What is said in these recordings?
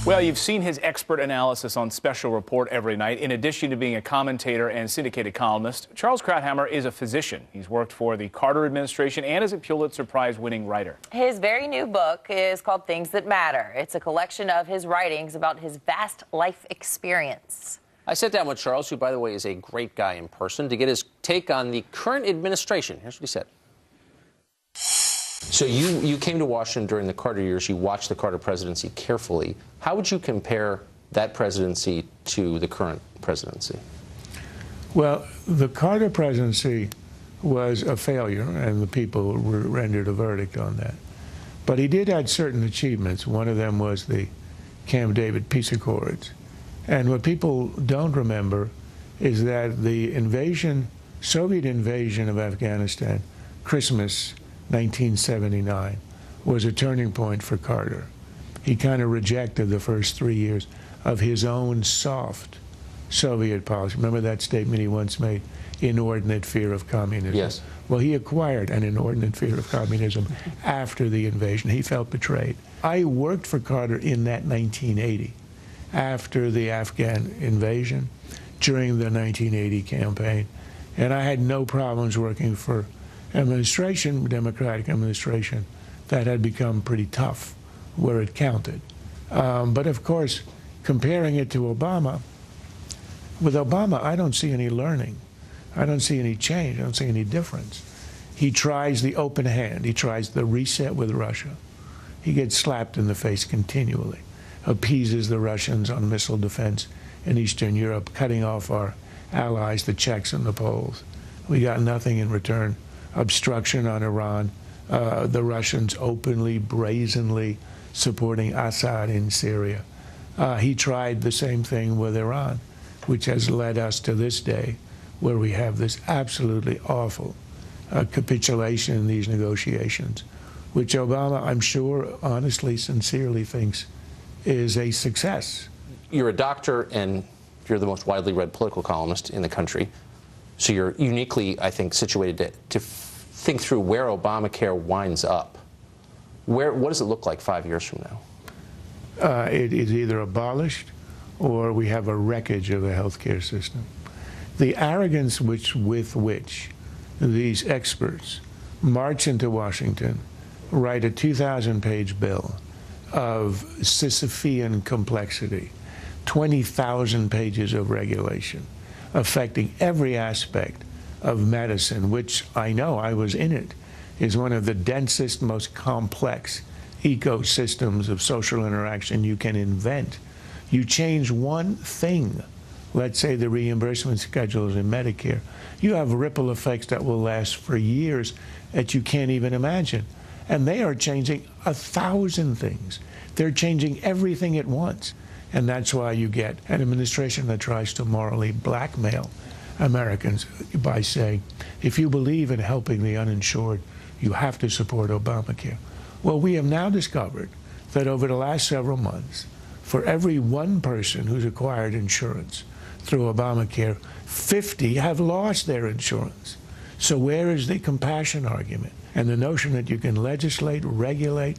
Well, you've seen his expert analysis on Special Report every night. In addition to being a commentator and syndicated columnist, Charles Krauthammer is a physician. He's worked for the Carter administration and is a Pulitzer Prize-winning writer. His very new book is called Things That Matter. It's a collection of his writings about his vast life experience. I sat down with Charles, who, by the way, is a great guy in person, to get his take on the current administration. Here's what he said. So you came to Washington during the Carter years. You watched the Carter presidency carefully. How would you compare that presidency to the current presidency? Well, the Carter presidency was a failure, and the people rendered a verdict on that. But he did have certain achievements. One of them was the Camp David peace accords. And what people don't remember is that the Soviet invasion of Afghanistan, Christmas 1979, was a turning point for Carter. He kind of rejected the first 3 years of his own soft Soviet policy. Remember that statement he once made, inordinate fear of communism? Yes. Well, he acquired an inordinate fear of communism after the invasion. He felt betrayed. I worked for Carter in that 1980, after the Afghan invasion, during the 1980 campaign, and I had no problems working for administration, Democratic administration, that had become pretty tough where it counted. But of course, comparing it to Obama, with Obama, I don't see any learning. I don't see any change. I don't see any difference. He tries the open hand. He tries the reset with Russia. He gets slapped in the face continually, appeases the Russians on missile defense in Eastern Europe, cutting off our allies, the Czechs and the Poles. We got nothing in return. Obstruction on Iran, the Russians openly, brazenly supporting Assad in Syria. He tried the same thing with Iran, which has led us to this day where we have this absolutely awful capitulation in these negotiations, which Obama, I'm sure, honestly, sincerely thinks is a success. You're a doctor and you're the most widely read political columnist in the country. So you're uniquely, I think, situated to think through where Obamacare winds up. What does it look like 5 years from now? It is either abolished or we have a wreckage of the healthcare system. The arrogance with which these experts march into Washington, write a 2,000-page bill of Sisyphean complexity, 20,000 pages of regulation, affecting every aspect of medicine, which I know, I was in it, is one of the densest, most complex ecosystems of social interaction you can invent. You change one thing, let's say the reimbursement schedules in Medicare, you have ripple effects that will last for years that you can't even imagine. And they are changing 1,000 things. They're changing everything at once. And that's why you get an administration that tries to morally blackmail Americans by saying, if you believe in helping the uninsured, you have to support Obamacare. Well, we have now discovered that over the last several months, for every one person who's acquired insurance through Obamacare, 50 have lost their insurance. So where is the compassion argument? And the notion that you can legislate, regulate,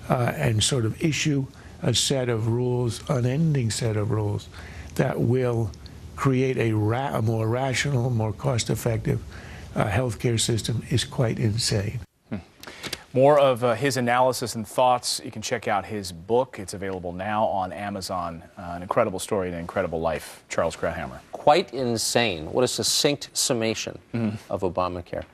and sort of issue a set of rules, unending set of rules, that will create a more rational, more cost-effective healthcare system is quite insane. More of his analysis and thoughts. You can check out his book. It's available now on Amazon. An incredible story and an incredible life. Charles Krauthammer. Quite insane. What a succinct summation of Obamacare.